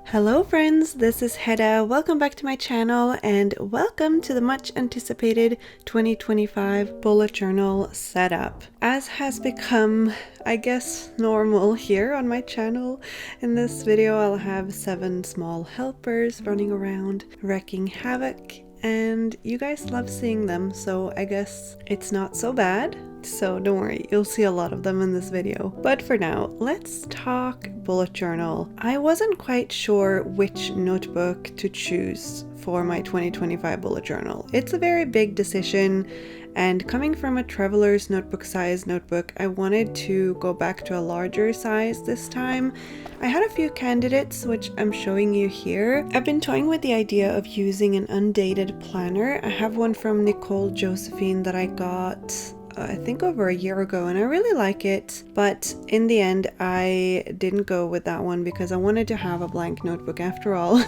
Hello friends, this is Hedda. Welcome back to my channel and welcome to the much anticipated 2025 bullet journal setup. As has become, I guess, normal here on my channel, in this video I'll have 7 small helpers running around wreaking havoc, and you guys love seeing them, so I guess it's not so bad. So don't worry, you'll see a lot of them in this video. But for now, let's talk bullet journal. I wasn't quite sure which notebook to choose for my 2025 bullet journal. It's a very big decision, and coming from a traveler's notebook size notebook, I wanted to go back to a larger size this time. I had a few candidates, which I'm showing you here. I've been toying with the idea of using an undated planner. I have one from Nicole Josephine that I got I think over a year ago, and I really like it, but in the end I didn't go with that one because I wanted to have a blank notebook after all.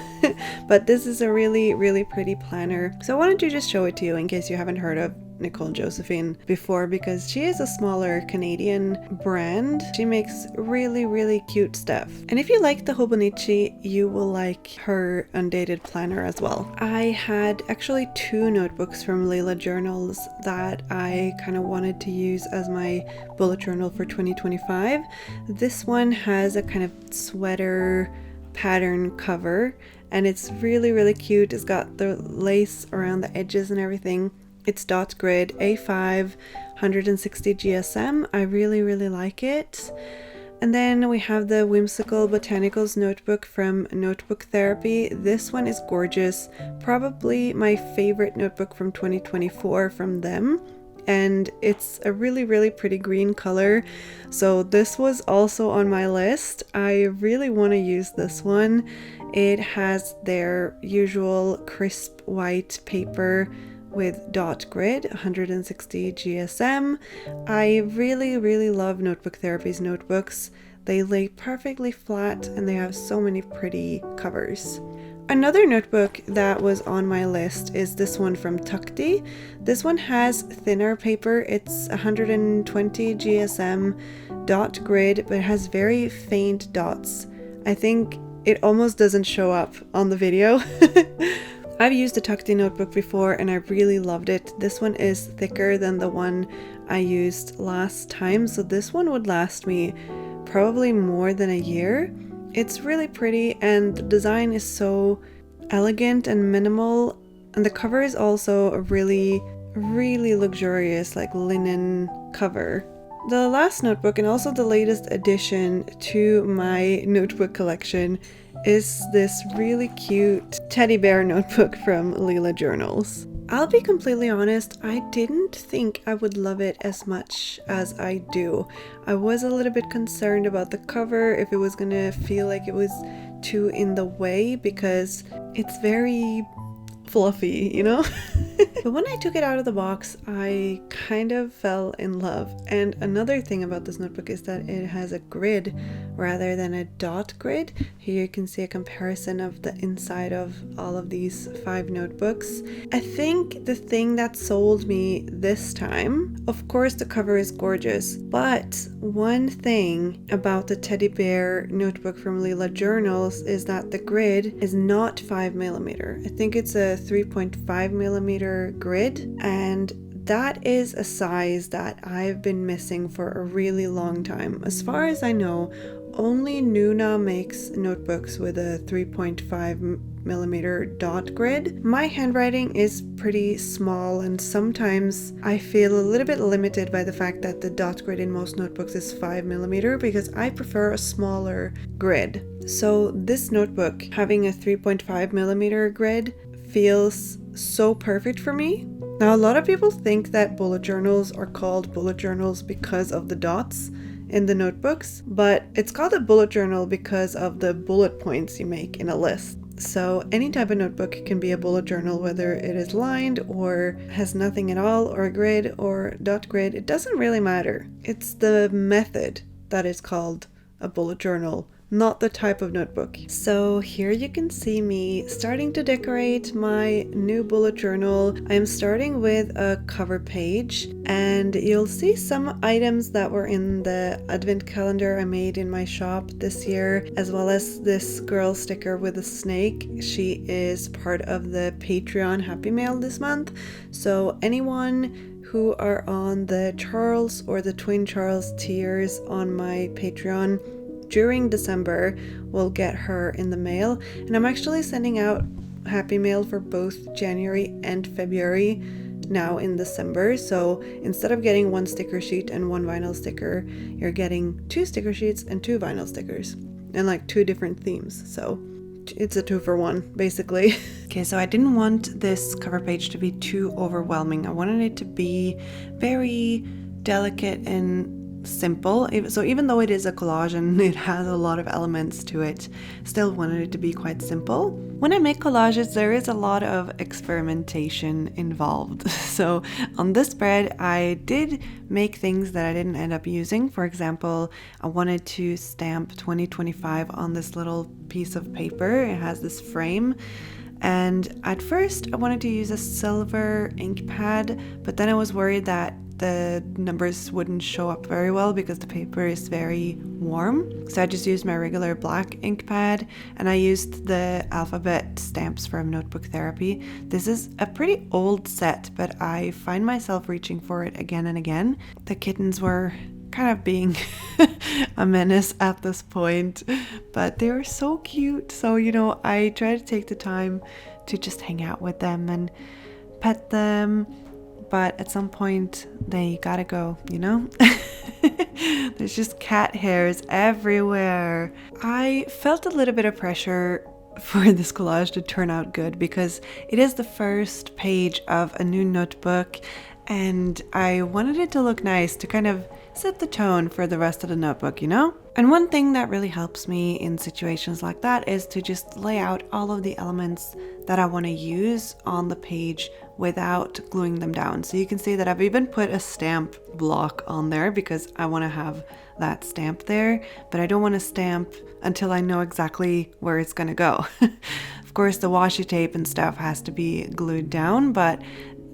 But this is a really pretty planner, so I wanted to just show it to you in case you haven't heard of Nicole Josephine before, because she is a smaller Canadian brand. She makes really cute stuff, and if you like the Hobonichi, you will like her undated planner as well. I had actually 2 notebooks from Leila Journals that I kind of wanted to use as my bullet journal for 2025. This one has a kind of sweater pattern cover, and it's really cute. It's got the lace around the edges and everything. It's dot grid A5 160 GSM. I really like it. And then we have the Whimsical Botanicals notebook from Notebook Therapy. This one is gorgeous. Probably my favorite notebook from 2024 from them. And it's a really pretty green color. So this was also on my list. I really want to use this one. It has their usual crisp white paper with dot grid 160 GSM. I really love Notebook Therapy's notebooks. They lay perfectly flat and they have so many pretty covers. Another notebook that was on my list is this one from Tukti. This one has thinner paper. It's 120 GSM dot grid, but it has very faint dots. I think it almost doesn't show up on the video. I've used a Tukti notebook before and I really loved it. This one is thicker than the one I used last time, so this one would last me probably more than a year. It's really pretty and the design is so elegant and minimal, and the cover is also a really luxurious, like linen cover. The last notebook, and also the latest addition to my notebook collection, is this really cute teddy bear notebook from Leila Journals. I'll be completely honest, I didn't think I would love it as much as I do. I was a little bit concerned about the cover, if it was gonna feel like it was too in the way, because it's very fluffy, you know? But when I took it out of the box, I kind of fell in love. And another thing about this notebook is that it has a grid rather than a dot grid. Here you can see a comparison of the inside of all of these 5 notebooks. I think the thing that sold me this time, of course the cover is gorgeous, but one thing about the teddy bear notebook from Leila Journals is that the grid is not 5mm. I think it's a 3.5mm grid, and that is a size that I've been missing for a really long time. As far as I know, only Nuna makes notebooks with a 3.5mm dot grid. My handwriting is pretty small, and sometimes I feel a little bit limited by the fact that the dot grid in most notebooks is 5mm, because I prefer a smaller grid. So this notebook having a 3.5mm grid feels so perfect for me. Now, a lot of people think that bullet journals are called bullet journals because of the dots in the notebooks, but it's called a bullet journal because of the bullet points you make in a list. So any type of notebook can be a bullet journal, whether it is lined or has nothing at all, or a grid or dot grid. It doesn't really matter. It's the method that is called a bullet journal, not the type of notebook. So here you can see me starting to decorate my new bullet journal. I am starting with a cover page, and you'll see some items that were in the advent calendar I made in my shop this year, as well as this girl sticker with a snake. She is part of the Patreon Happy Mail this month. So anyone who are on the Charles or the Twin Charles tiers on my Patreon during December will get her in the mail. And I'm actually sending out Happy Mail for both January and February now in December. So instead of getting one sticker sheet and one vinyl sticker, you're getting 2 sticker sheets and 2 vinyl stickers and like 2 different themes. So it's a 2-for-1 basically. Okay, so I didn't want this cover page to be too overwhelming. I wanted it to be very delicate and simple. So even though it is a collage and it has a lot of elements to it, still wanted it to be quite simple. When I make collages, there is a lot of experimentation involved. So on this spread, I did make things that I didn't end up using. For example, I wanted to stamp 2025 on this little piece of paper. It has this frame. And at first I wanted to use a silver ink pad, but then I was worried that the numbers wouldn't show up very well because the paper is very warm. So I just used my regular black ink pad, and I used the alphabet stamps from Notebook Therapy. This is a pretty old set, but I find myself reaching for it again and again. The kittens were kind of being a menace at this point, but they were so cute. So, I try to take the time to just hang out with them and pet them. But at some point they gotta go, There's just cat hairs everywhere. I felt a little bit of pressure for this collage to turn out good because it is the first page of a new notebook, and I wanted it to look nice to kind of set the tone for the rest of the notebook, And one thing that really helps me in situations like that is to just lay out all of the elements that I want to use on the page without gluing them down. So you can see that I've even put a stamp block on there because I want to have that stamp there, but I don't want to stamp until I know exactly where it's going to go. Of course, the washi tape and stuff has to be glued down, but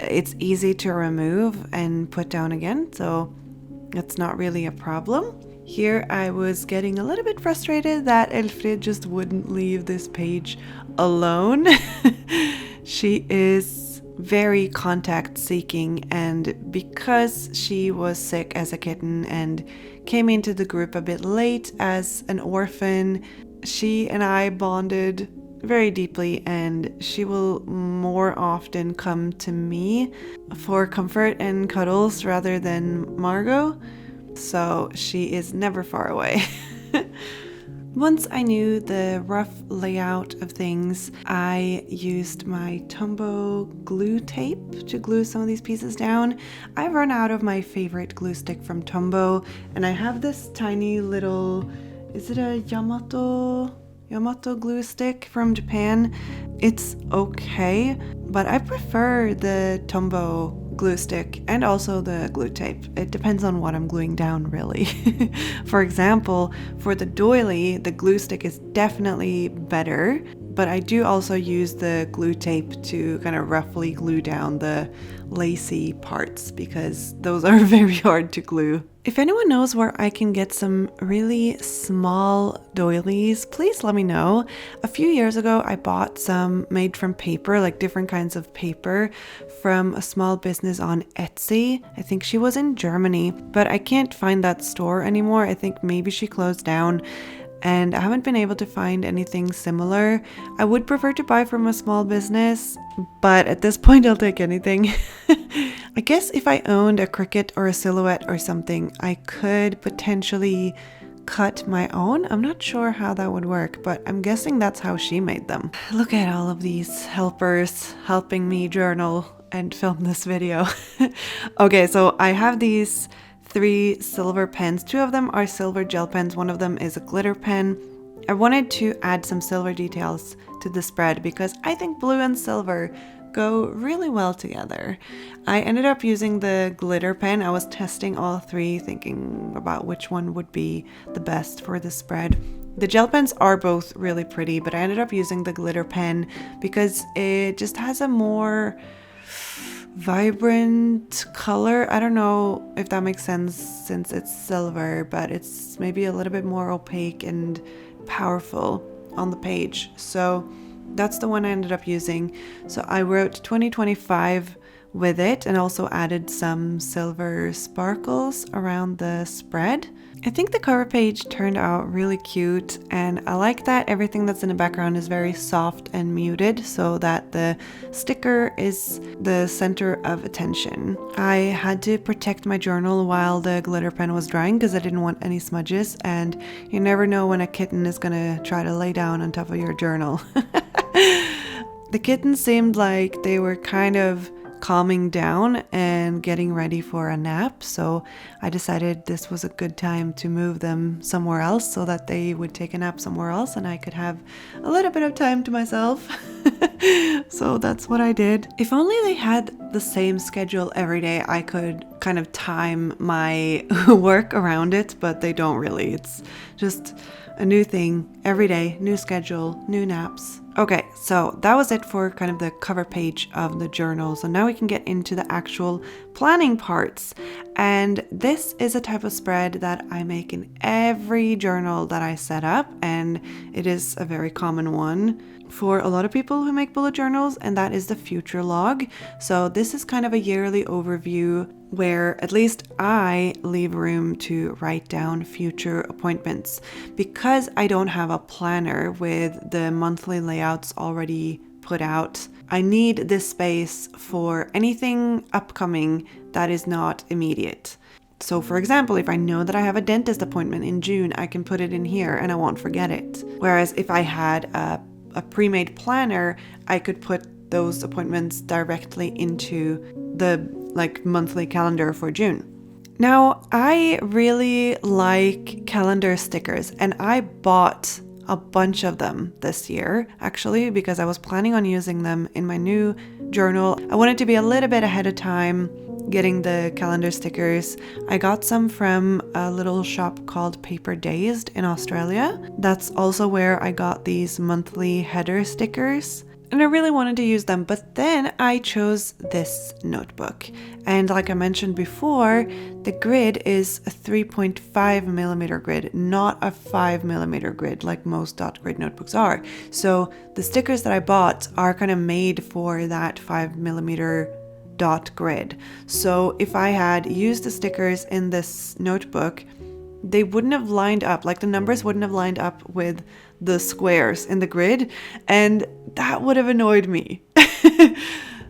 it's easy to remove and put down again, so it's not really a problem. Here I was getting a little bit frustrated that Elfrid just wouldn't leave this page alone. She is very contact seeking, and because she was sick as a kitten and came into the group a bit late as an orphan, she and I bonded very deeply, and she will more often come to me for comfort and cuddles rather than Margot. So she is never far away. Once I knew the rough layout of things, I used my Tombow glue tape to glue some of these pieces down. I've run out of my favorite glue stick from Tombow, and I have this tiny little, is it a Yamato glue stick from Japan. It's okay, but I prefer the Tombow glue stick and also the glue tape. It depends on what I'm gluing down, really. For example, for the doily, the glue stick is definitely better, but I do also use the glue tape to kind of roughly glue down the lacy parts because those are very hard to glue. If anyone knows where I can get some really small doilies, please let me know. A few years ago, I bought some made from paper, like different kinds of paper, from a small business on Etsy. I think she was in Germany, but I can't find that store anymore. I think maybe she closed down, and I haven't been able to find anything similar. I would prefer to buy from a small business, but at this point I'll take anything. I guess if I owned a Cricut or a Silhouette or something, I could potentially cut my own. I'm not sure how that would work, but I'm guessing that's how she made them. Look at all of these helpers helping me journal and film this video. Okay, so I have these 3 silver pens. 2 of them are silver gel pens. One of them is a glitter pen. I wanted to add some silver details to the spread because I think blue and silver go really well together. I ended up using the glitter pen. I was testing all 3, thinking about which one would be the best for the spread. The gel pens are both really pretty, but I ended up using the glitter pen because it just has a more vibrant color. I don't know if that makes sense since it's silver, but it's maybe a little bit more opaque and powerful on the page. So that's the one I ended up using. So I wrote 2025 with it and also added some silver sparkles around the spread. I think the cover page turned out really cute, and I like that everything that's in the background is very soft and muted so that the sticker is the center of attention. I had to protect my journal while the glitter pen was drying because I didn't want any smudges, and you never know when a kitten is gonna try to lay down on top of your journal. The kittens seemed like they were kind of calming down and getting ready for a nap, so I decided this was a good time to move them somewhere else so that they would take a nap somewhere else and I could have a little bit of time to myself. So that's what I did. If only they had the same schedule every day, I could kind of time my work around it, but they don't really. It's just a new thing every day, new schedule, new naps. Okay, so that was it for kind of the cover page of the journal. So now we can get into the actual planning parts. And this is a type of spread that I make in every journal that I set up, and it is a very common one for a lot of people who make bullet journals, and that is the future log. So this is kind of a yearly overview where at least I leave room to write down future appointments. Because I don't have a planner with the monthly layouts already put out, I need this space for anything upcoming that is not immediate. So for example, if I know that I have a dentist appointment in June, I can put it in here and I won't forget it. Whereas if I had a pre-made planner, I could put those appointments directly into the monthly calendar for June. Now, I really like calendar stickers, and I bought a bunch of them this year, actually, because I was planning on using them in my new journal. I wanted to be a little bit ahead of time getting the calendar stickers. I got some from a little shop called Paper Dazed in Australia. That's also where I got these monthly header stickers. And I really wanted to use them, but then I chose this notebook. And like I mentioned before, the grid is a 3.5 millimeter grid, not a 5 millimeter grid like most dot grid notebooks are. So the stickers that I bought are kind of made for that 5 millimeter dot grid. So if I had used the stickers in this notebook, they wouldn't have lined up, like the numbers wouldn't have lined up with the squares in the grid, and that would have annoyed me.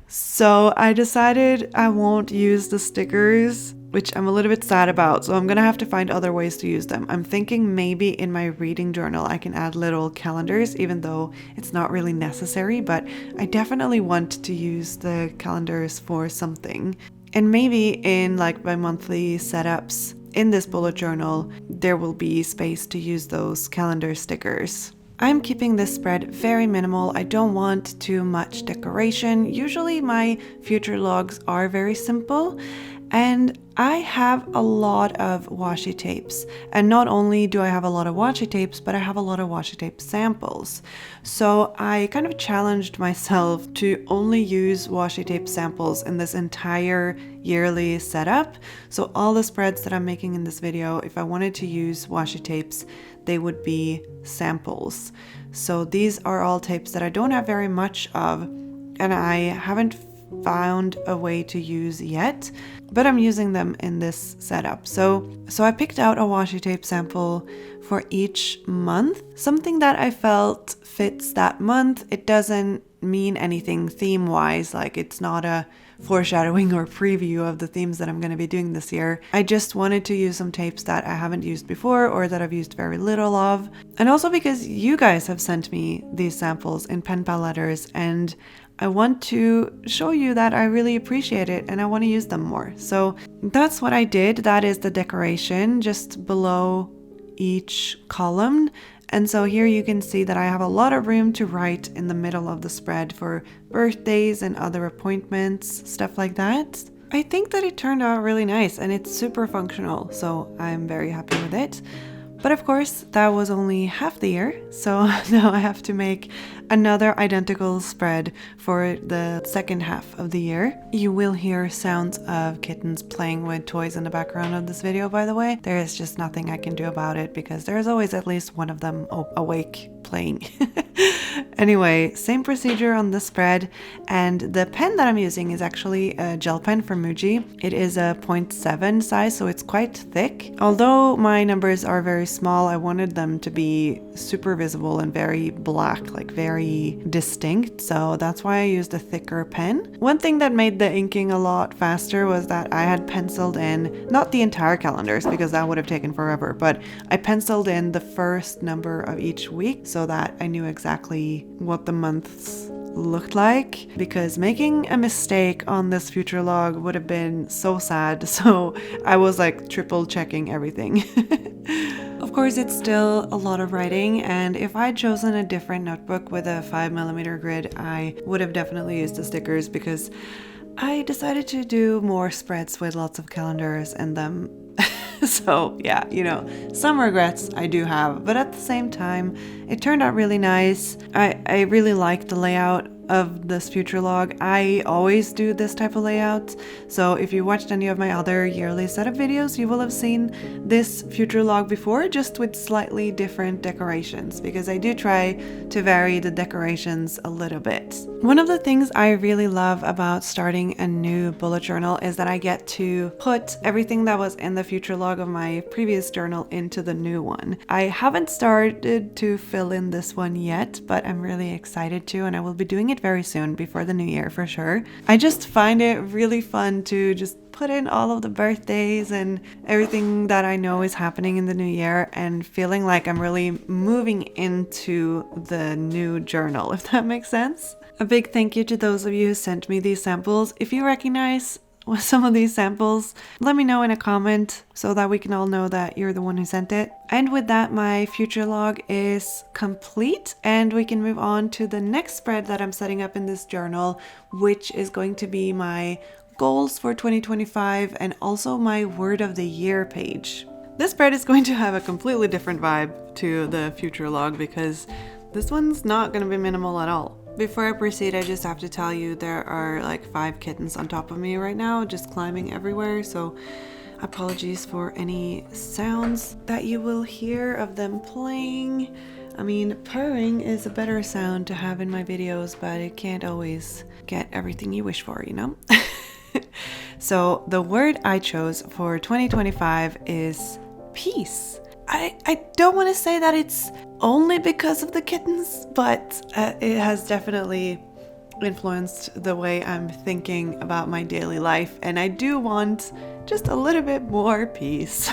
So I decided I won't use the stickers, which I'm a little bit sad about, so I'm gonna have to find other ways to use them. I'm thinking maybe in my reading journal I can add little calendars, even though it's not really necessary, but I definitely want to use the calendars for something. And maybe in like my monthly setups in this bullet journal, there will be space to use those calendar stickers. I'm keeping this spread very minimal. I don't want too much decoration. Usually my future logs are very simple, and I have a lot of washi tapes. And not only do I have a lot of washi tapes, but I have a lot of washi tape samples. So I kind of challenged myself to only use washi tape samples in this entire yearly setup. So all the spreads that I'm making in this video, if I wanted to use washi tapes, they would be samples. So these are all tapes that I don't have very much of, and I haven't found a way to use yet, but I'm using them in this setup. So I picked out a washi tape sample for each month, something that I felt fits that month. It doesn't mean anything theme-wise, like it's not a foreshadowing or preview of the themes that I'm going to be doing this year. I just wanted to use some tapes that I haven't used before or that I've used very little of. And also because you guys have sent me these samples in pen pal letters, and I want to show you that I really appreciate it and I want to use them more. So that's what I did. That is the decoration just below each column. And so here you can see that I have a lot of room to write in the middle of the spread for birthdays and other appointments, stuff like that. I think that it turned out really nice and it's super functional, so I'm very happy with it. But of course, that was only half the year, so now I have to make another identical spread for the second half of the year. You will hear sounds of kittens playing with toys in the background of this video, by the way. There is just nothing I can do about it because there's always at least one of them awake playing. Anyway, same procedure on the spread, and the pen that I'm using is actually a gel pen from Muji. It is a 0.7 size, so it's quite thick. Although my numbers are very small, I wanted them to be super visible and very black, like very distinct, so that's why I used a thicker pen. One thing that made the inking a lot faster was that I had penciled in, not the entire calendars because that would have taken forever, but I penciled in the first number of each week so that I knew exactly what the months looked like, because making a mistake on this future log would have been so sad, so I was like triple checking everything. Of course, it's still a lot of writing, and if I'd chosen a different notebook with a 5mm grid, I would have definitely used the stickers because I decided to do more spreads with lots of calendars in them. So yeah, you know, some regrets I do have, but at the same time, it turned out really nice. I really liked the layout of this future log. I always do this type of layout, so if you watched any of my other yearly setup videos, you will have seen this future log before, just with slightly different decorations, because I do try to vary the decorations a little bit. One of the things I really love about starting a new bullet journal is that I get to put everything that was in the future log of my previous journal into the new one. I haven't started to fill in this one yet, but I'm really excited to, and I will be doing it very soon before the new year for sure. I just find it really fun to just put in all of the birthdays and everything that I know is happening in the new year, and feeling like I'm really moving into the new journal, if that makes sense. A big thank you to those of you who sent me these samples. If you recognize some of these samples, let me know in a comment so that we can all know that you're the one who sent it. And with that, my future log is complete, and we can move on to the next spread that I'm setting up in this journal, which is going to be my goals for 2025 and also my word of the year page. This spread is going to have a completely different vibe to the future log because this one's not going to be minimal at all. Before I proceed, I just have to tell you there are like 5 kittens on top of me right now, just climbing everywhere, so apologies for any sounds that you will hear of them playing. I mean, purring is a better sound to have in my videos, but it can't always get everything you wish for, you know? So the word I chose for 2025 is peace. I don't want to say that it's only because of the kittens, but it has definitely influenced the way I'm thinking about my daily life, and I do want just a little bit more peace.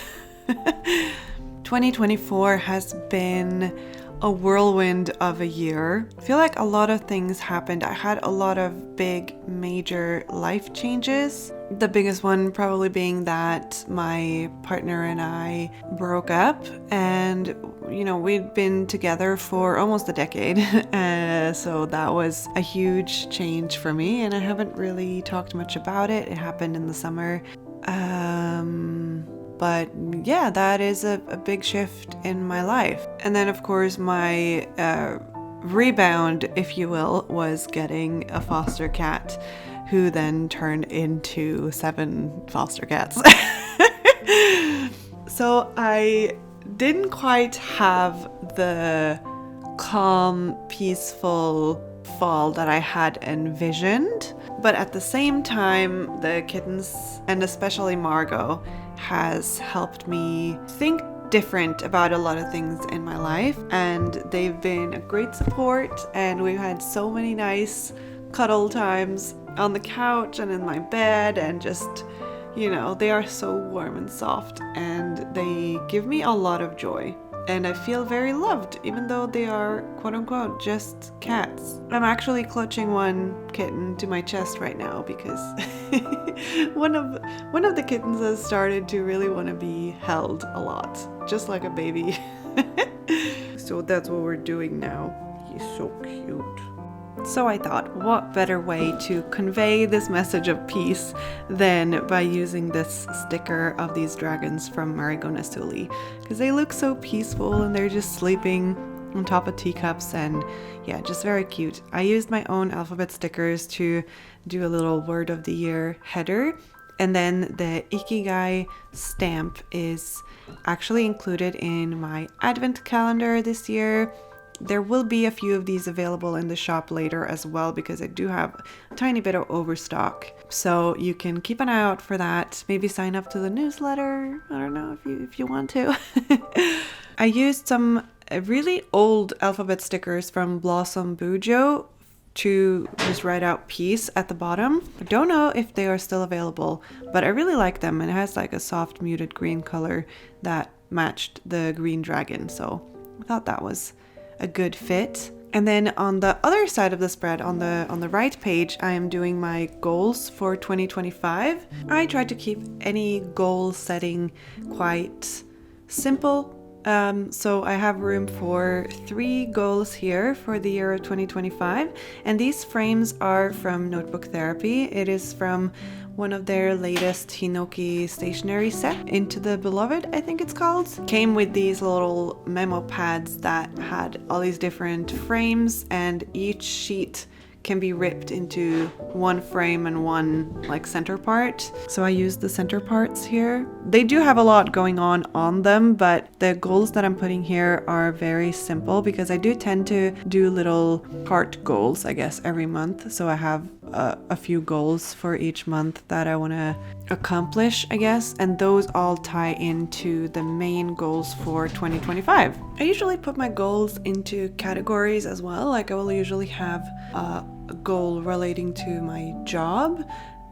2024 has been a whirlwind of a year. I feel like a lot of things happened. I had a lot of big major life changes. The biggest one probably being that my partner and I broke up, and you know, we'd been together for almost a decade, so that was a huge change for me, and I haven't really talked much about it. It happened in the summer. But yeah, that is a big shift in my life. And then of course my rebound, if you will, was getting a foster cat, who then turned into 7 foster cats. So I didn't quite have the calm, peaceful fall that I had envisioned, but at the same time, the kittens, and especially Margot, has helped me think different about a lot of things in my life, and they've been a great support, and we've had so many nice cuddle times on the couch and in my bed, and just, you know, they are so warm and soft, and they give me a lot of joy. And I feel very loved, even though they are quote-unquote just cats. I'm actually clutching one kitten to my chest right now because one of the kittens has started to really want to be held a lot, just like a baby. So that's what we're doing now. He's so cute. So I thought, what better way to convey this message of peace than by using this sticker of these dragons from Marigo Nasuli, because they look so peaceful and they're just sleeping on top of teacups, and yeah, just very cute. I used my own alphabet stickers to do a little word of the year header, and then the Ikigai stamp is actually included in my advent calendar this year. There will be a few of these available in the shop later as well, because I do have a tiny bit of overstock. So you can keep an eye out for that. Maybe sign up to the newsletter. I don't know if you want to. I used some really old alphabet stickers from Blossom Bujo to just write out peace at the bottom. I don't know if they are still available, but I really like them, and it has like a soft muted green color that matched the green dragon. So I thought that was a good fit. And then on the other side of the spread, on the right page, I am doing my goals for 2025. I try to keep any goal setting quite simple. So I have room for 3 goals here for the year of 2025, and these frames are from Notebook Therapy. It is from one of their latest Hinoki stationery set, Into the Beloved, I think it's called. Came with these little memo pads that had all these different frames, and each sheet can be ripped into one frame and one like center part. So I use the center parts here. They do have a lot going on them, but the goals that I'm putting here are very simple, because I do tend to do little part goals, I guess, every month. So I have a few goals for each month that I want to accomplish, I guess, and those all tie into the main goals for 2025. I usually put my goals into categories as well. Like I will usually have a goal relating to my job,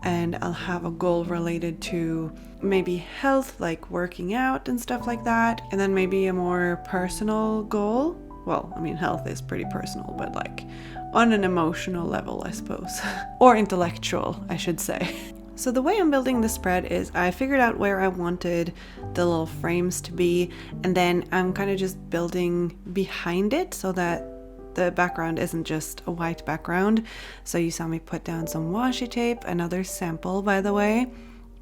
and I'll have a goal related to maybe health, like working out and stuff like that, and then maybe a more personal goal. Well, I mean, health is pretty personal, but like on an emotional level, I suppose, or intellectual, I should say. So the way I'm building the spread is I figured out where I wanted the little frames to be, and then I'm kind of just building behind it so that the background isn't just a white background. So you saw me put down some washi tape, another sample by the way,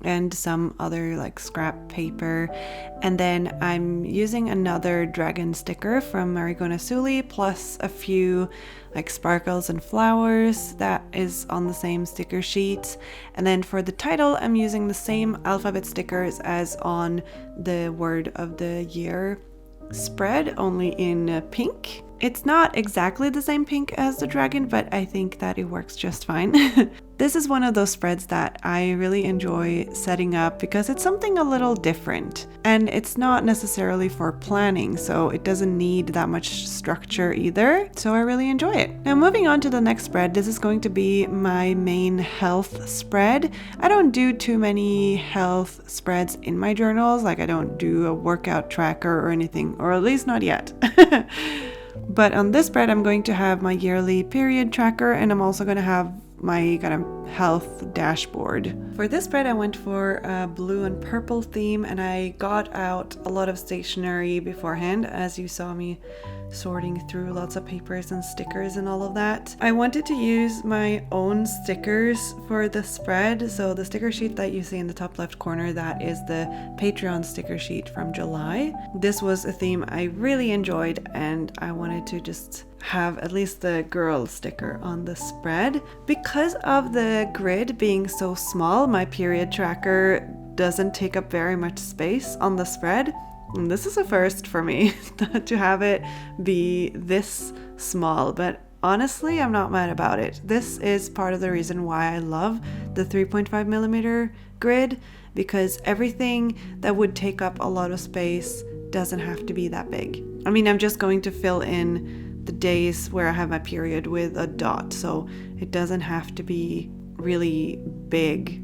and some other like scrap paper, and then I'm using another dragon sticker from Marigo Nasuli plus a few like sparkles and flowers that is on the same sticker sheet. And then for the title, I'm using the same alphabet stickers as on the word of the year spread, only in pink. It's not exactly the same pink as the dragon, but I think that it works just fine. This is one of those spreads that I really enjoy setting up because it's something a little different, and it's not necessarily for planning, so it doesn't need that much structure either, so I really enjoy it. Now moving on to the next spread, this is going to be my main health spread. I don't do too many health spreads in my journals, like I don't do a workout tracker or anything, or at least not yet. But on this spread, I'm going to have my yearly period tracker, and I'm also going to have my kind of health dashboard. For this spread, I went for a blue and purple theme, and I got out a lot of stationery beforehand, as you saw me sorting through lots of papers and stickers and all of that. I wanted to use my own stickers for the spread, so the sticker sheet that you see in the top left corner, that is the Patreon sticker sheet from July. This was a theme I really enjoyed, and I wanted to just have at least the girl sticker on the spread. Because of the grid being so small, my period tracker doesn't take up very much space on the spread. And this is a first for me to have it be this small, but honestly, I'm not mad about it. This is part of the reason why I love the 3.5mm grid, because everything that would take up a lot of space doesn't have to be that big. I mean, I'm just going to fill in the days where I have my period with a dot, so it doesn't have to be really big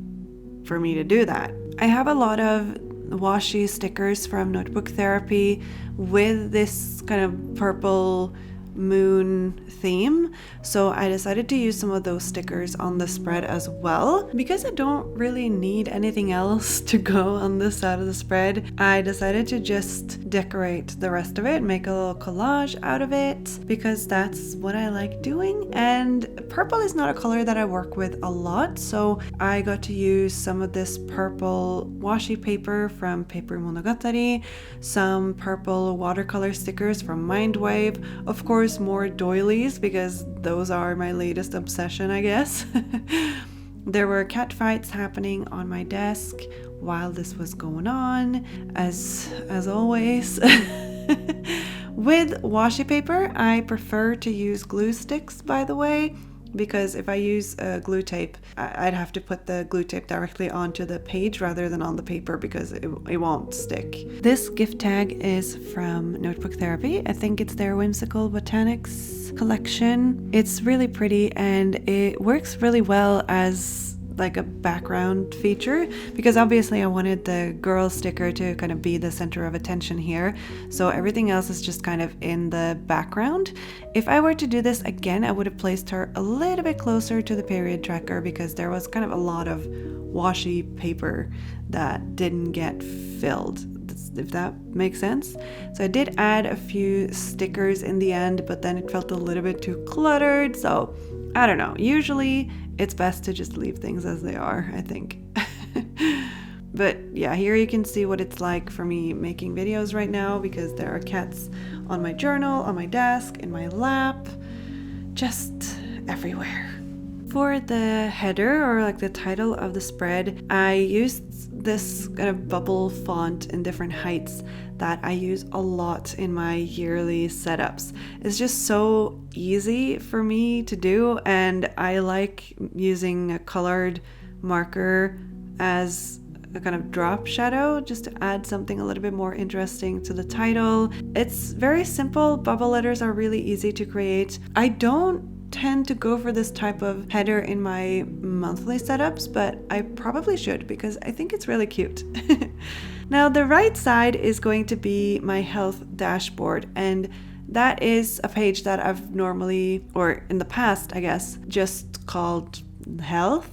for me to do that. I have a lot of Washi stickers from Notebook Therapy with this kind of purple moon theme, so I decided to use some of those stickers on the spread as well. Because I don't really need anything else to go on this side of the spread, I decided to just decorate the rest of it, make a little collage out of it, because that's what I like doing. And purple is not a color that I work with a lot, so I got to use some of this purple washi paper from Paper Monogatari, some purple watercolor stickers from MindWave, of course more doilies because those are my latest obsession, I guess. There were cat fights happening on my desk while this was going on, as always. With washi paper, I prefer to use glue sticks, by the way, because if I use glue tape, I'd have to put the glue tape directly onto the page rather than on the paper because it won't stick. This gift tag is from Notebook Therapy. I think it's their Whimsical Botanics collection. It's really pretty and it works really well as like a background feature, because obviously I wanted the girl sticker to kind of be the center of attention here, so everything else is just kind of in the background. If I were to do this again, I would have placed her a little bit closer to the period tracker because there was kind of a lot of washi paper that didn't get filled, if that makes sense. So I did add a few stickers in the end, but then it felt a little bit too cluttered, so I don't know. Usually it's best to just leave things as they are, I think. But yeah, here you can see what it's like for me making videos right now, because there are cats on my journal, on my desk, in my lap, just everywhere. For the header, or like the title of the spread, I used this kind of bubble font in different heights that I use a lot in my yearly setups. It's just so easy for me to do, and I like using a colored marker as a kind of drop shadow just to add something a little bit more interesting to the title. It's very simple. Bubble letters are really easy to create. I don't tend to go for this type of header in my monthly setups, but I probably should because I think it's really cute. Now the right side is going to be my health dashboard, and that is a page that I've normally, or in the past I guess, just called health.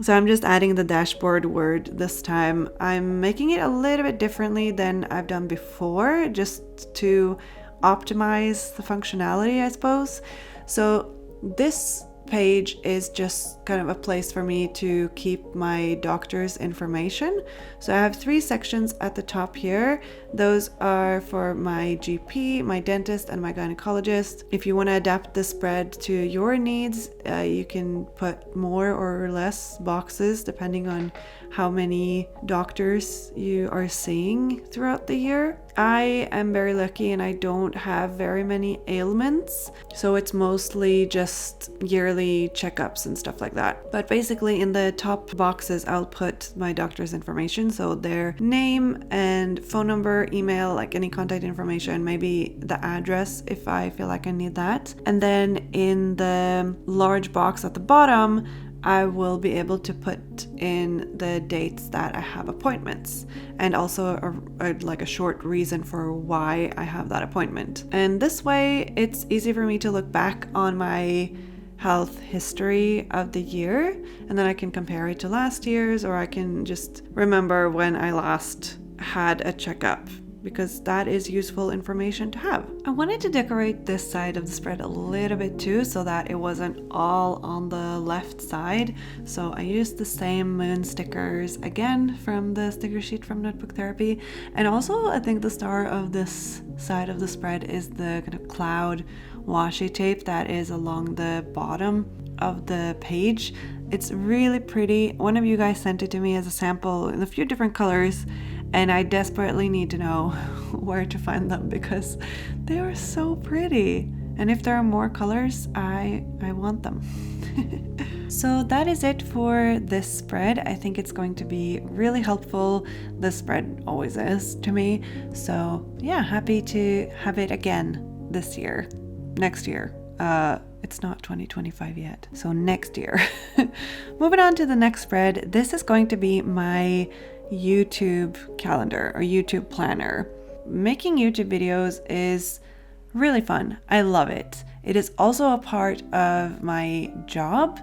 So I'm just adding the dashboard word this time. I'm making it a little bit differently than I've done before, just to optimize the functionality, I suppose. So this page is just kind of a place for me to keep my doctor's information. So I have 3 sections at the top here. Those are for my GP, my dentist, and my gynecologist. If you want to adapt the spread to your needs, you can put more or less boxes depending on how many doctors you are seeing throughout the year. I am very lucky and I don't have very many ailments, so it's mostly just yearly checkups and stuff like that. But basically in the top boxes I'll put my doctor's information, so their name and phone number, email, like any contact information, maybe the address if I feel like I need that. And then in the large box at the bottom, I will be able to put in the dates that I have appointments, and also like a short reason for why I have that appointment. And this way it's easy for me to look back on my health history of the year, and then I can compare it to last year's, or I can just remember when I last had a checkup, because that is useful information to have. I wanted to decorate this side of the spread a little bit too, so that it wasn't all on the left side. So I used the same moon stickers again from the sticker sheet from Notebook Therapy. And also I think the star of this side of the spread is the kind of cloud washi tape that is along the bottom of the page. It's really pretty. One of you guys sent it to me as a sample in a few different colors, and I desperately need to know where to find them because they are so pretty. And if there are more colors, I want them. So that is it for this spread. I think it's going to be really helpful. This spread always is to me. So yeah, happy to have it again this year, next year. It's not 2025 yet, so next year. Moving on to the next spread. This is going to be my YouTube calendar or YouTube planner. Making YouTube videos is really fun. I love it. It is also a part of my job,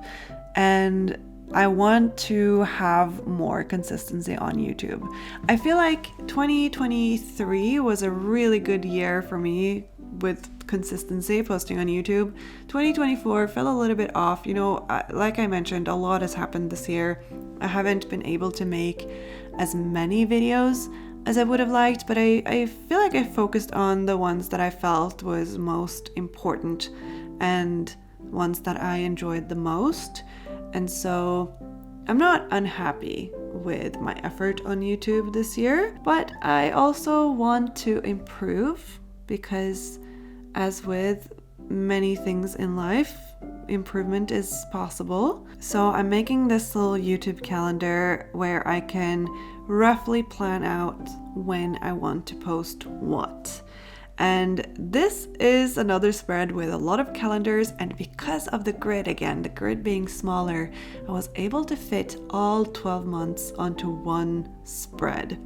and I want to have more consistency on YouTube. I feel like 2023 was a really good year for me with consistency posting on YouTube. 2024 fell a little bit off. Like I mentioned, a lot has happened this year. I haven't been able to make as many videos as I would have liked, but I feel like I focused on the ones that I felt was most important and ones that I enjoyed the most. And so I'm not unhappy with my effort on YouTube this year, but I also want to improve because, as with many things in life, improvement is possible. So I'm making this little YouTube calendar where I can roughly plan out when I want to post what. And this is another spread with a lot of calendars, and because of the grid, again, the grid being smaller, I was able to fit all 12 months onto one spread.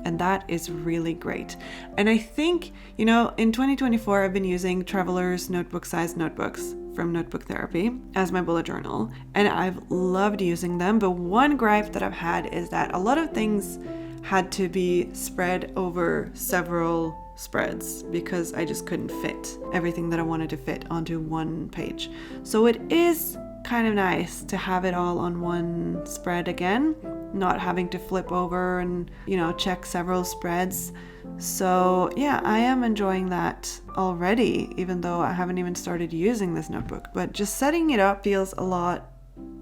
And that is really great. And I think, in 2024, I've been using Traveler's notebook-sized notebooks from Notebook Therapy as my bullet journal, and I've loved using them. But one gripe that I've had is that a lot of things had to be spread over several spreads because I just couldn't fit everything that I wanted to fit onto one page. So it is kind of nice to have it all on one spread again, not having to flip over and check several spreads. So yeah, I am enjoying that already, even though I haven't even started using this notebook. But just setting it up feels a lot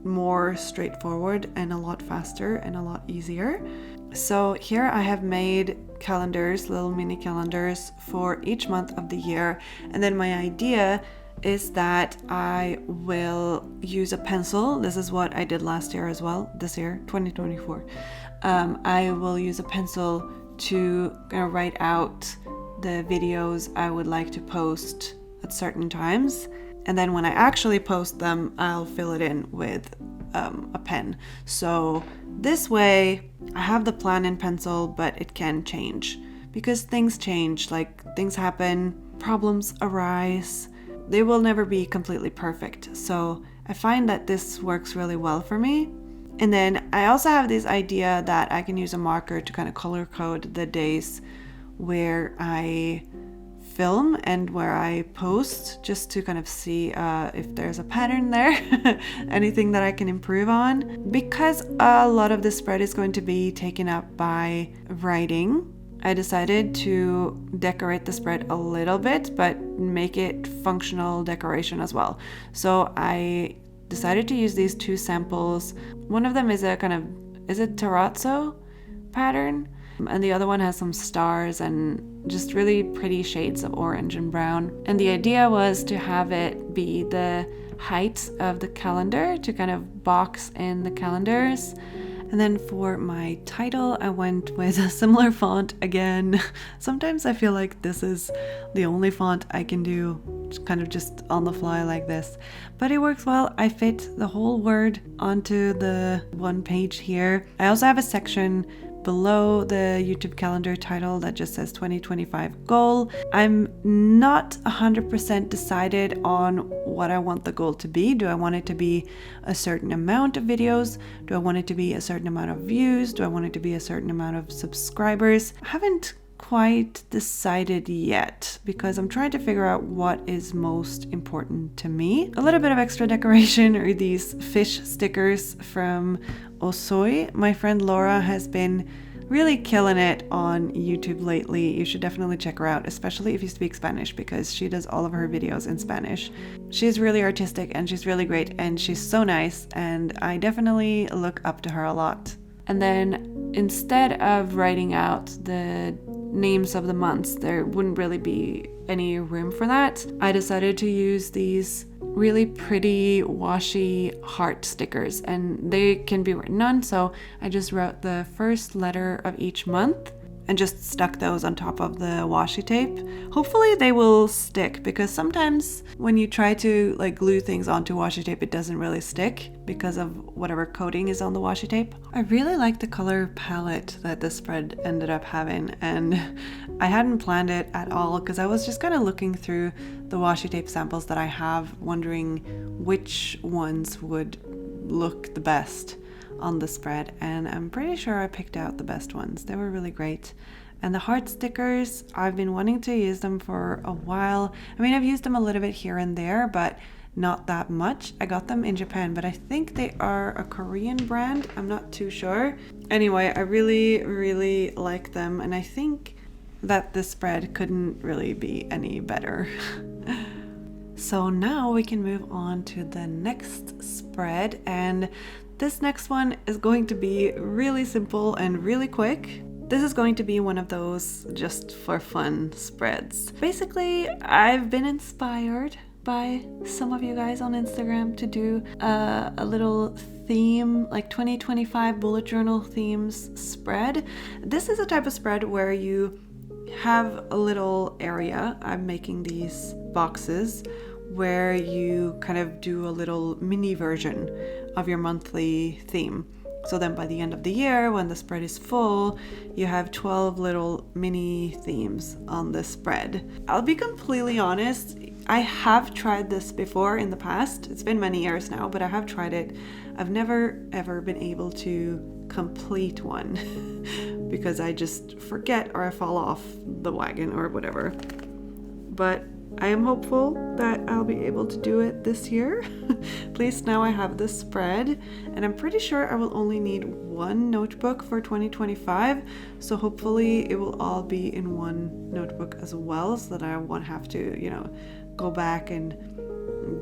more straightforward and a lot faster and a lot easier. So here I have made calendars, little mini calendars for each month of the year. And then my idea is that I will use a pencil. This is what I did last year as well, this year, 2024. I will use a pencil to write out the videos I would like to post at certain times. And then when I actually post them, I'll fill it in with a pen. So this way I have the plan in pencil, but it can change because things change, like things happen, problems arise. They will never be completely perfect. So I find that this works really well for me. And then I also have this idea that I can use a marker to color code the days where I film and where I post, just to see if there's a pattern there, anything that I can improve on. Because a lot of the spread is going to be taken up by writing, I decided to decorate the spread a little bit, but make it functional decoration as well. So I decided to use these two samples. One of them is a terrazzo pattern, and the other one has some stars and just really pretty shades of orange and brown. And the idea was to have it be the height of the calendar, to box in the calendars. And then for my title, I went with a similar font again. Sometimes I feel like this is the only font I can do just on the fly like this, but it works well. I fit the whole word onto the one page here. I also have a section below the YouTube calendar title that just says 2025 goal. I'm not 100% decided on what I want the goal to be. Do I want it to be a certain amount of videos? Do I want it to be a certain amount of views? Do I want it to be a certain amount of subscribers? I haven't quite decided yet because I'm trying to figure out what is most important to me. A little bit of extra decoration are these fish stickers from Ohuhu. My friend Laura has been really killing it on YouTube lately. You should definitely check her out, especially if you speak Spanish, because she does all of her videos in Spanish. She's really artistic and she's really great and she's so nice, and I definitely look up to her a lot. And then instead of writing out the names of the months, there wouldn't really be any room for that. I decided to use these really pretty washi heart stickers, and they can be written on. So I just wrote the first letter of each month and just stuck those on top of the washi tape. Hopefully they will stick, because sometimes when you try to like glue things onto washi tape, it doesn't really stick because of whatever coating is on the washi tape. I really like the color palette that this spread ended up having, and I hadn't planned it at all because I was just kind of looking through the washi tape samples that I have, wondering which ones would look the best on the spread, and I'm pretty sure I picked out the best ones. They were really great. And the heart stickers, I've been wanting to use them for a while. I mean, I've used them a little bit here and there, but not that much. I got them in Japan, but I think they are a Korean brand. I'm not too sure. Anyway, I really like them, and I think that this spread couldn't really be any better. So now we can move on to the next spread, and this next one is going to be really simple and really quick. This is going to be one of those just for fun spreads. Basically, I've been inspired by some of you guys on Instagram to do a little theme, like 2025 bullet journal themes spread. This is a type of spread where you have a little area. I'm making these boxes where you kind of do a little mini version of your monthly theme. So then by the end of the year, when the spread is full, you have 12 little mini themes on the spread. I'll be completely honest, I have tried this before in the past. It's been many years now, but I have tried it. I've never ever been able to complete one because I just forget, or I fall off the wagon or whatever. But I am hopeful that I'll be able to do it this year. At least now I have this spread, and I'm pretty sure I will only need one notebook for 2025. So hopefully it will all be in one notebook as well, so that I won't have to, go back and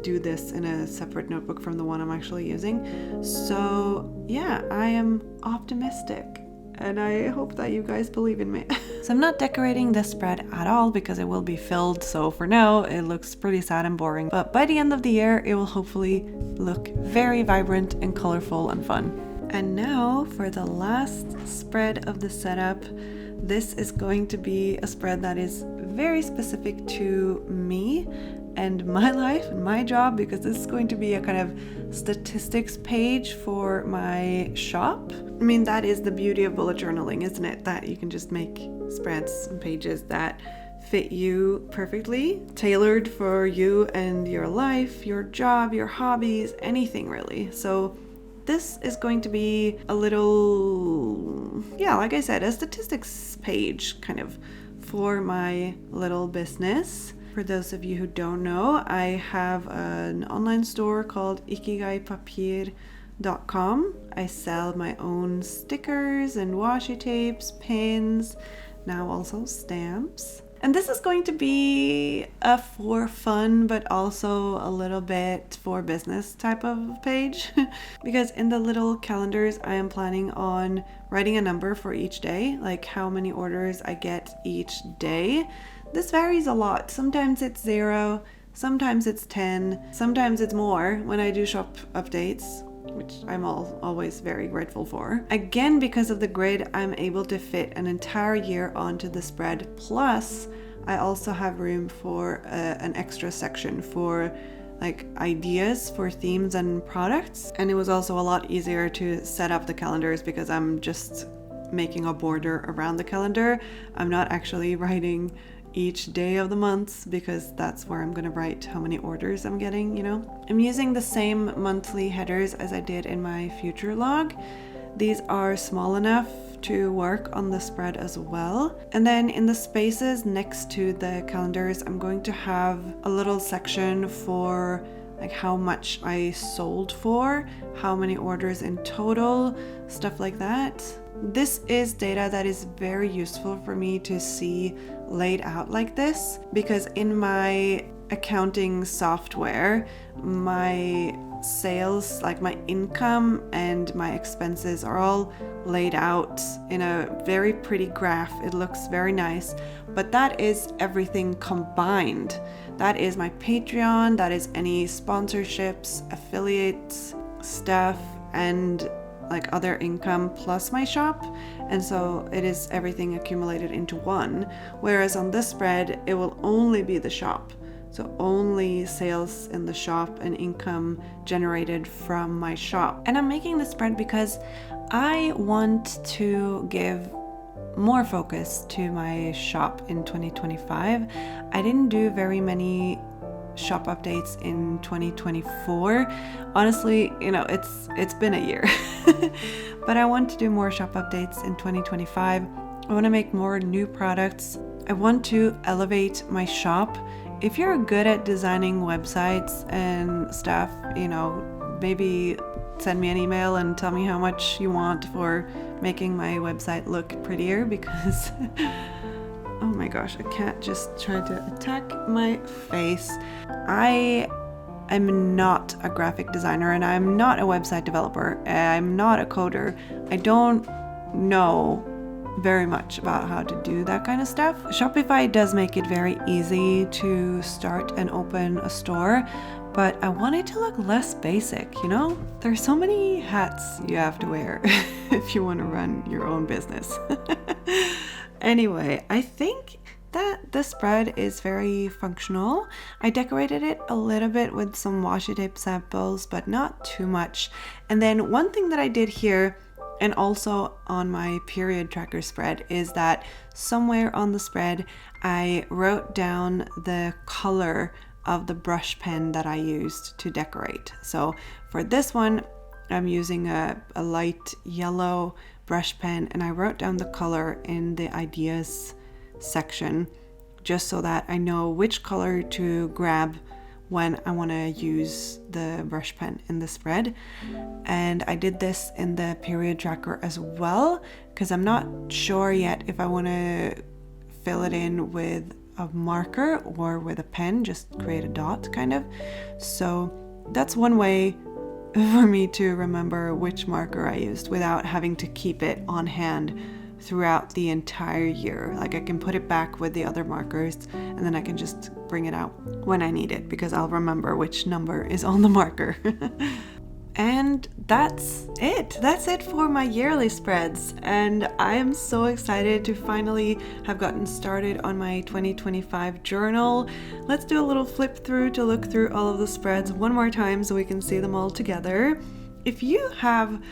do this in a separate notebook from the one I'm actually using. So yeah, I am optimistic, and I hope that you guys believe in me. So I'm not decorating this spread at all because it will be filled, so for now it looks pretty sad and boring, but by the end of the year it will hopefully look very vibrant and colorful and fun. And now for the last spread of the setup. This is going to be a spread that is very specific to me and my life and my job, because this is going to be a kind of statistics page for my shop. I mean, that is the beauty of bullet journaling, isn't it? That you can just make spreads and pages that fit you perfectly, tailored for you and your life, your job, your hobbies, anything really. So this is going to be a little, like I said, a statistics page kind of for my little business. For those of you who don't know, I have an online store called Ikigai Papir.com. I sell my own stickers and washi tapes, pins, now also stamps. And this is going to be a for fun, but also a little bit for business type of page. Because in the little calendars, I am planning on writing a number for each day, like how many orders I get each day. This varies a lot. Sometimes it's 0, sometimes it's 10, sometimes it's more when I do shop updates, which I'm always very grateful for. Again, because of the grid, I'm able to fit an entire year onto the spread. Plus, I also have room for an extra section for like ideas for themes and products. And it was also a lot easier to set up the calendars because I'm just making a border around the calendar. I'm not actually writing each day of the months, because that's where I'm going to write how many orders I'm getting, I'm using the same monthly headers as I did in my future log. These are small enough to work on the spread as well. And then in the spaces next to the calendars, I'm going to have a little section for like how much I sold for, how many orders in total, stuff like that. This is data that is very useful for me to see laid out like this, because in my accounting software, my sales, like my income and my expenses, are all laid out in a very pretty graph. It looks very nice, but that is everything combined. That is my Patreon, that is any sponsorships, affiliates, stuff, and like other income plus my shop. and so it is everything accumulated into one, whereas on this spread it will only be the shop. So only sales in the shop and income generated from my shop. And I'm making this spread because I want to give more focus to my shop in 2025. I didn't do very many shop updates in 2024. Honestly, it's been a year. But I want to do more shop updates in 2025. I want to make more new products. I want to elevate my shop. If you're good at designing websites and stuff, maybe send me an email and tell me how much you want for making my website look prettier, because oh my gosh, a cat just tried to attack my face. I am not a graphic designer and I'm not a website developer. I'm not a coder. I don't know very much about how to do that kind of stuff. Shopify does make it very easy to start and open a store, but I want it to look less basic, There's so many hats you have to wear if you want to run your own business. Anyway, I think that the spread is very functional. I decorated it a little bit with some washi tape samples, but not too much. And then one thing that I did here, and also on my period tracker spread, is that somewhere on the spread I wrote down the color of the brush pen that I used to decorate. So for this one, I'm using a light yellow brush pen, and I wrote down the color in the ideas section just so that I know which color to grab when I want to use the brush pen in the spread. And I did this in the period tracker as well, because I'm not sure yet if I want to fill it in with a marker or with a pen, just create a dot kind of. So that's one way for me to remember which marker I used without having to keep it on hand throughout the entire year. Like, I can put it back with the other markers and then I can just bring it out when I need it, because I'll remember which number is on the marker. And that's it for my yearly spreads, and I am so excited to finally have gotten started on my 2025 journal. Let's do a little flip through to look through all of the spreads one more time so we can see them all together. If you have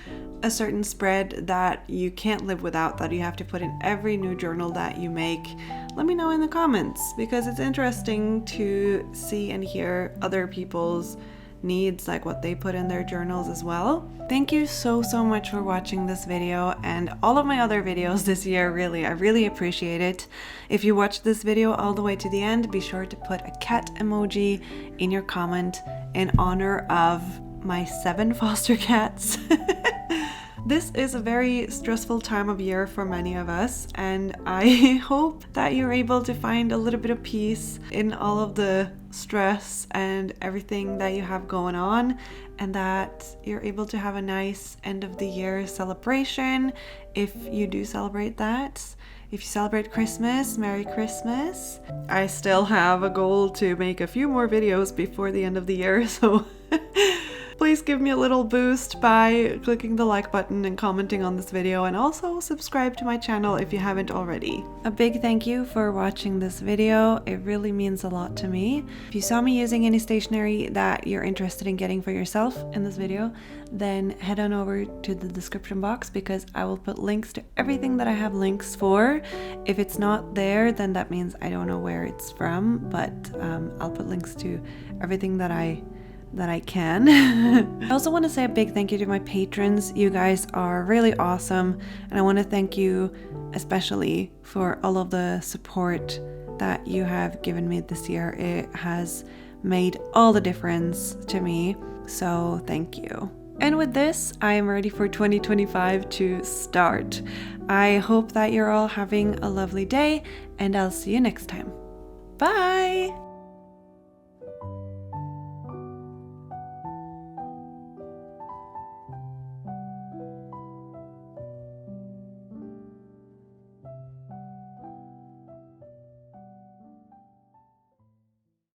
a certain spread that you can't live without, that you have to put in every new journal that you make, let me know in the comments, because it's interesting to see and hear other people's needs, like what they put in their journals as well. Thank you so much for watching this video and all of my other videos this year. I really appreciate it. If you watched this video all the way to the end, be sure to put a cat emoji in your comment in honor of my 7 foster cats. This is a very stressful time of year for many of us, and I hope that you're able to find a little bit of peace in all of the stress and everything that you have going on, and that you're able to have a nice end of the year celebration if you do celebrate that. If you celebrate Christmas, Merry Christmas. I still have a goal to make a few more videos before the end of the year, so please give me a little boost by clicking the like button and commenting on this video, and also subscribe to my channel if you haven't already. A big thank you for watching this video. It really means a lot to me. If you saw me using any stationery that you're interested in getting for yourself in this video, then head on over to the description box, because I will put links to everything that I have links for. If it's not there, then that means I don't know where it's from, but I'll put links to everything that I can. I also want to say a big thank you to my patrons. You guys are really awesome, and I want to thank you especially for all of the support that you have given me this year. It has made all the difference to me, so thank you. And with this, I am ready for 2025 to start. I hope that you're all having a lovely day, and I'll see you next time. Bye!